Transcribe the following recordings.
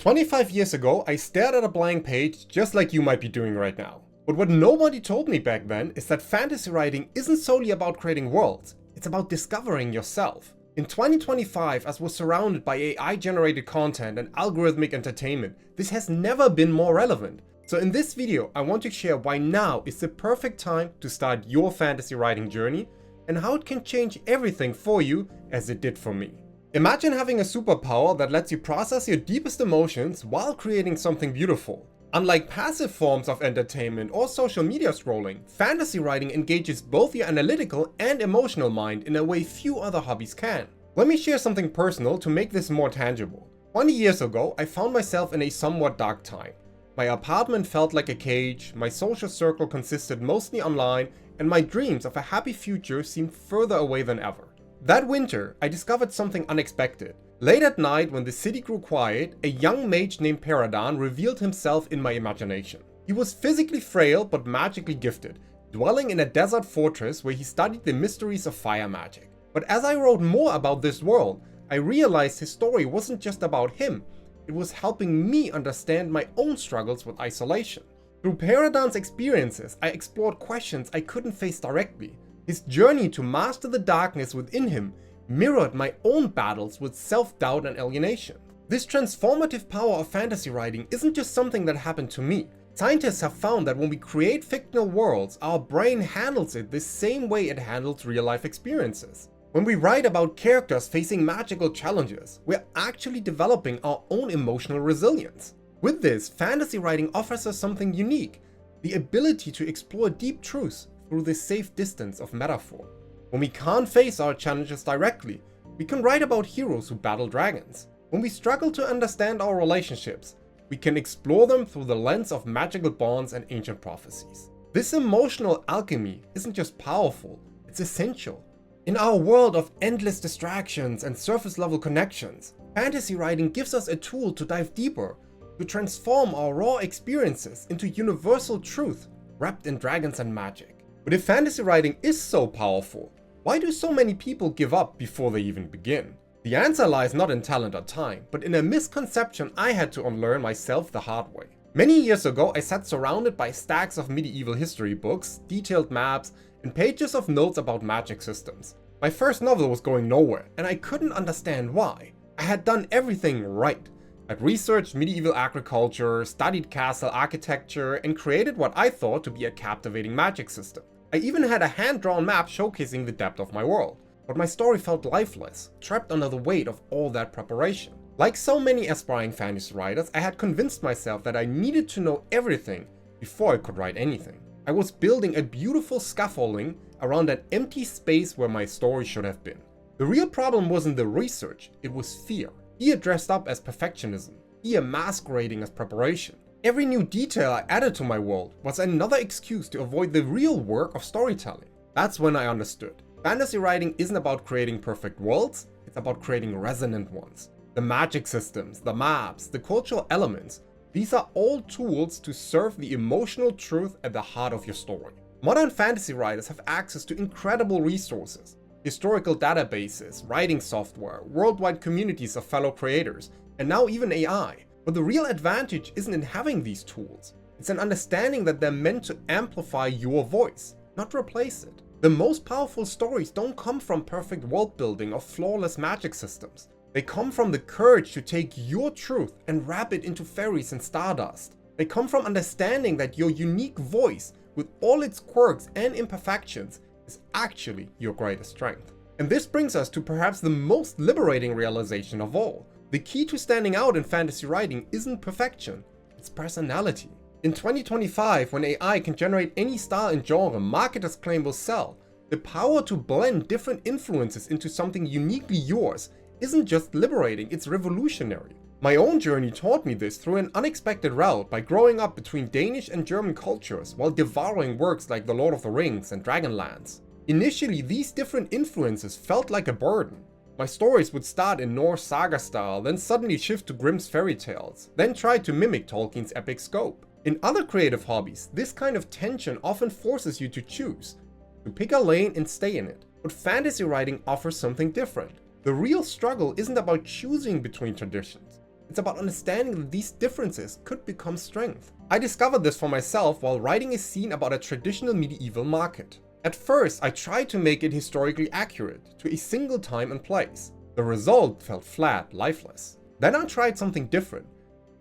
25 years ago, I stared at a blank page just like you might be doing right now. But what nobody told me back then is that fantasy writing isn't solely about creating worlds, it's about discovering yourself. In 2025, as we're surrounded by AI-generated content and algorithmic entertainment, this has never been more relevant. So in this video, I want to share why now is the perfect time to start your fantasy writing journey and how it can change everything for you as it did for me. Imagine having a superpower that lets you process your deepest emotions while creating something beautiful. Unlike passive forms of entertainment or social media scrolling, fantasy writing engages both your analytical and emotional mind in a way few other hobbies can. Let me share something personal to make this more tangible. 20 years ago, I found myself in a somewhat dark time. My apartment felt like a cage, my social circle consisted mostly online, and my dreams of a happy future seemed further away than ever. That winter, I discovered something unexpected. Late at night, when the city grew quiet, a young mage named Paradan revealed himself in my imagination. He was physically frail but magically gifted, dwelling in a desert fortress where he studied the mysteries of fire magic. But as I wrote more about this world, I realized his story wasn't just about him, it was helping me understand my own struggles with isolation. Through Paradan's experiences, I explored questions I couldn't face directly. His journey to master the darkness within him mirrored my own battles with self-doubt and alienation. This transformative power of fantasy writing isn't just something that happened to me. Scientists have found that when we create fictional worlds, our brain handles it the same way it handles real-life experiences. When we write about characters facing magical challenges, we're actually developing our own emotional resilience. With this, fantasy writing offers us something unique, the ability to explore deep truths through the safe distance of metaphor. When we can't face our challenges directly, we can write about heroes who battle dragons. When we struggle to understand our relationships, we can explore them through the lens of magical bonds and ancient prophecies. This emotional alchemy isn't just powerful, it's essential. In our world of endless distractions and surface-level connections, fantasy writing gives us a tool to dive deeper, to transform our raw experiences into universal truth wrapped in dragons and magic. But if fantasy writing is so powerful, why do so many people give up before they even begin? The answer lies not in talent or time, but in a misconception I had to unlearn myself the hard way. Many years ago, I sat surrounded by stacks of medieval history books, detailed maps, and pages of notes about magic systems. My first novel was going nowhere, and I couldn't understand why. I had done everything right. I'd researched medieval agriculture, studied castle architecture, and created what I thought to be a captivating magic system. I even had a hand-drawn map showcasing the depth of my world. But my story felt lifeless, trapped under the weight of all that preparation. Like so many aspiring fantasy writers, I had convinced myself that I needed to know everything before I could write anything. I was building a beautiful scaffolding around an empty space where my story should have been. The real problem wasn't the research, it was fear. Fear dressed up as perfectionism, fear masquerading as preparation. Every new detail I added to my world was another excuse to avoid the real work of storytelling. That's when I understood. Fantasy writing isn't about creating perfect worlds, it's about creating resonant ones. The magic systems, the maps, the cultural elements, these are all tools to serve the emotional truth at the heart of your story. Modern fantasy writers have access to incredible resources, historical databases, writing software, worldwide communities of fellow creators, and now even AI. But the real advantage isn't in having these tools. It's an understanding that they're meant to amplify your voice, not replace it. The most powerful stories don't come from perfect world building or flawless magic systems. They come from the courage to take your truth and wrap it into fairies and stardust. They come from understanding that your unique voice, with all its quirks and imperfections, is actually your greatest strength. And this brings us to perhaps the most liberating realization of all. The key to standing out in fantasy writing isn't perfection, it's personality. In 2025, when AI can generate any style and genre marketers claim will sell, the power to blend different influences into something uniquely yours isn't just liberating, it's revolutionary. My own journey taught me this through an unexpected route by growing up between Danish and German cultures while devouring works like The Lord of the Rings and Dragonlance. Initially, these different influences felt like a burden. My stories would start in Norse saga style, then suddenly shift to Grimm's fairy tales, then try to mimic Tolkien's epic scope. In other creative hobbies, this kind of tension often forces you to choose, to pick a lane and stay in it. But fantasy writing offers something different. The real struggle isn't about choosing between traditions. It's about understanding that these differences could become strength. I discovered this for myself while writing a scene about a traditional medieval market. At first, I tried to make it historically accurate to a single time and place. The result felt flat, lifeless. Then I tried something different.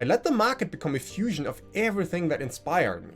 I let the market become a fusion of everything that inspired me.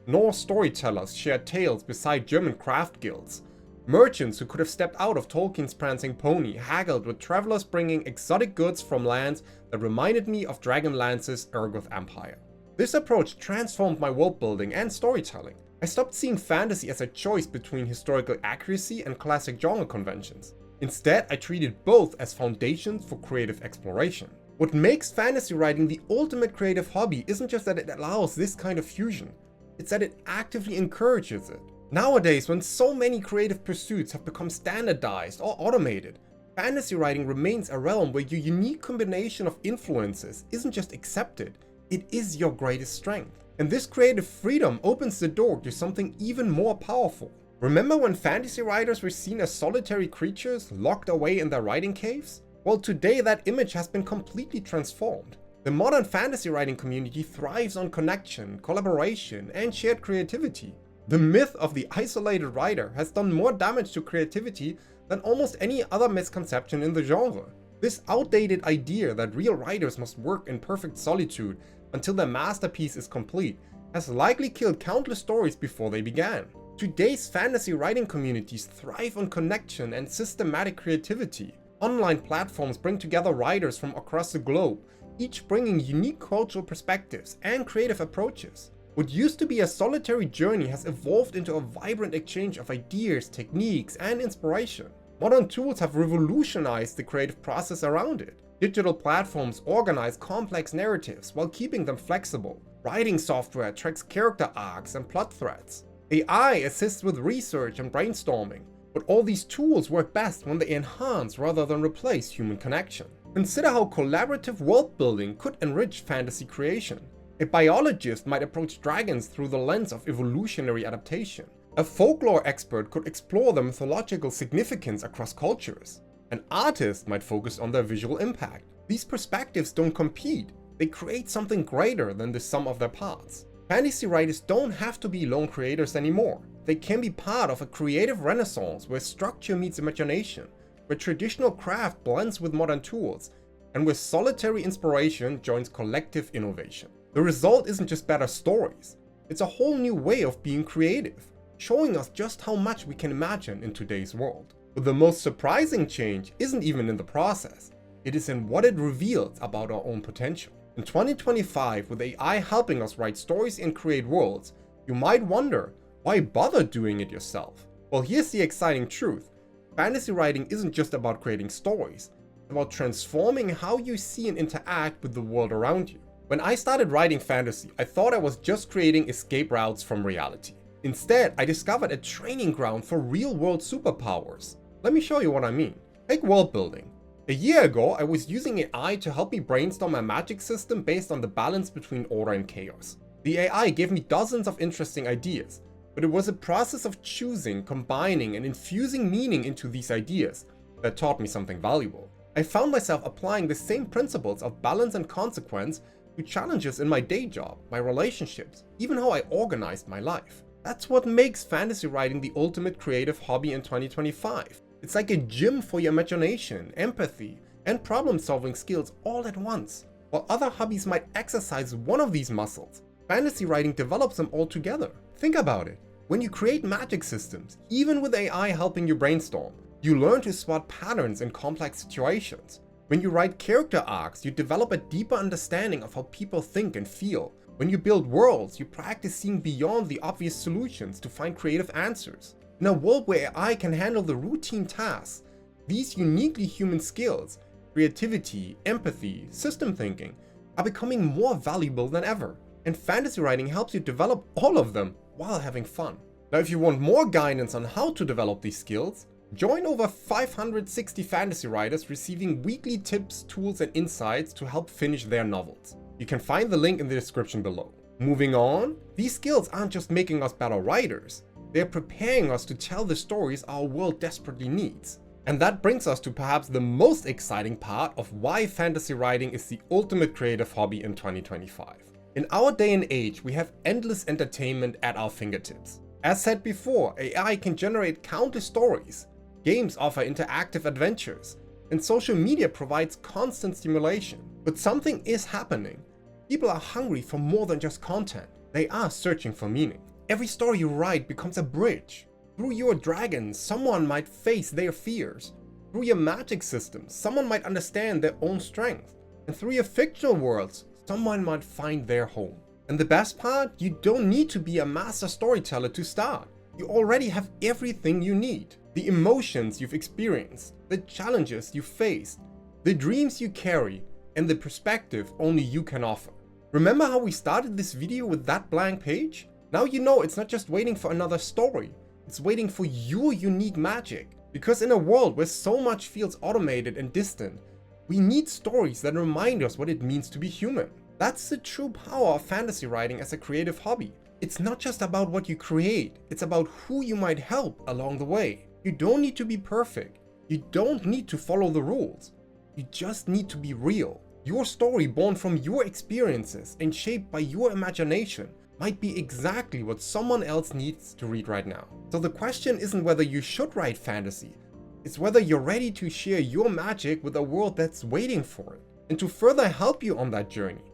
Norse storytellers shared tales beside German craft guilds. Merchants who could have stepped out of Tolkien's Prancing Pony haggled with travelers bringing exotic goods from lands that reminded me of Dragonlance's Ergoth Empire. This approach transformed my world building and storytelling. I stopped seeing fantasy as a choice between historical accuracy and classic genre conventions. Instead, I treated both as foundations for creative exploration. What makes fantasy writing the ultimate creative hobby isn't just that it allows this kind of fusion, it's that it actively encourages it. Nowadays, when so many creative pursuits have become standardized or automated, fantasy writing remains a realm where your unique combination of influences isn't just accepted, it is your greatest strength. And this creative freedom opens the door to something even more powerful. Remember when fantasy writers were seen as solitary creatures locked away in their writing caves? Well, today that image has been completely transformed. The modern fantasy writing community thrives on connection, collaboration, and shared creativity. The myth of the isolated writer has done more damage to creativity than almost any other misconception in the genre. This outdated idea that real writers must work in perfect solitude until their masterpiece is complete has likely killed countless stories before they began. Today's fantasy writing communities thrive on connection and systematic creativity. Online platforms bring together writers from across the globe, each bringing unique cultural perspectives and creative approaches. What used to be a solitary journey has evolved into a vibrant exchange of ideas, techniques, and inspiration. Modern tools have revolutionized the creative process around it. Digital platforms organize complex narratives while keeping them flexible. Writing software tracks character arcs and plot threads. AI assists with research and brainstorming. But all these tools work best when they enhance rather than replace human connection. Consider how collaborative world building could enrich fantasy creation. A biologist might approach dragons through the lens of evolutionary adaptation. A folklore expert could explore the mythological significance across cultures. An artist might focus on their visual impact. These perspectives don't compete, they create something greater than the sum of their parts. Fantasy writers don't have to be lone creators anymore. They can be part of a creative renaissance where structure meets imagination, where traditional craft blends with modern tools, and where solitary inspiration joins collective innovation. The result isn't just better stories, it's a whole new way of being creative, showing us just how much we can imagine in today's world. But the most surprising change isn't even in the process, it is in what it reveals about our own potential. In 2025, with AI helping us write stories and create worlds, you might wonder, why bother doing it yourself? Well, here's the exciting truth. Fantasy writing isn't just about creating stories, it's about transforming how you see and interact with the world around you. When I started writing fantasy, I thought I was just creating escape routes from reality. Instead, I discovered a training ground for real-world superpowers. Let me show you what I mean. Take world building. A year ago, I was using AI to help me brainstorm a magic system based on the balance between order and chaos. The AI gave me dozens of interesting ideas, but it was a process of choosing, combining, and infusing meaning into these ideas that taught me something valuable. I found myself applying the same principles of balance and consequence to challenges in my day job, my relationships, even how I organized my life. That's what makes fantasy writing the ultimate creative hobby in 2025. It's like a gym for your imagination, empathy, and problem-solving skills all at once. While other hobbies might exercise one of these muscles, fantasy writing develops them all together. Think about it. When you create magic systems, even with AI helping you brainstorm, you learn to spot patterns in complex situations. When you write character arcs, you develop a deeper understanding of how people think and feel. When you build worlds, you practice seeing beyond the obvious solutions to find creative answers. In a world where AI can handle the routine tasks, these uniquely human skills, creativity, empathy, system thinking, are becoming more valuable than ever. And fantasy writing helps you develop all of them while having fun. Now, if you want more guidance on how to develop these skills, join over 560 fantasy writers receiving weekly tips, tools, and insights to help finish their novels. You can find the link in the description below. Moving on, these skills aren't just making us better writers, they're preparing us to tell the stories our world desperately needs. And that brings us to perhaps the most exciting part of why fantasy writing is the ultimate creative hobby in 2025. In our day and age, we have endless entertainment at our fingertips. As said before, AI can generate countless stories, games offer interactive adventures, and social media provides constant stimulation. But something is happening. People are hungry for more than just content. They are searching for meaning. Every story you write becomes a bridge. Through your dragons, someone might face their fears. Through your magic system, someone might understand their own strength. And through your fictional worlds, someone might find their home. And the best part, you don't need to be a master storyteller to start. You already have everything you need. The emotions you've experienced, the challenges you faced, the dreams you carry, and the perspective only you can offer. Remember how we started this video with that blank page? Now you know it's not just waiting for another story, it's waiting for your unique magic. Because in a world where so much feels automated and distant, we need stories that remind us what it means to be human. That's the true power of fantasy writing as a creative hobby. It's not just about what you create, it's about who you might help along the way. You don't need to be perfect. You don't need to follow the rules. You just need to be real. Your story, born from your experiences and shaped by your imagination, might be exactly what someone else needs to read right now. So the question isn't whether you should write fantasy, it's whether you're ready to share your magic with a world that's waiting for it. And to further help you on that journey,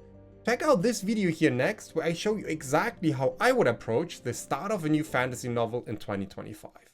check out this video here next, where I show you exactly how I would approach the start of a new fantasy novel in 2025.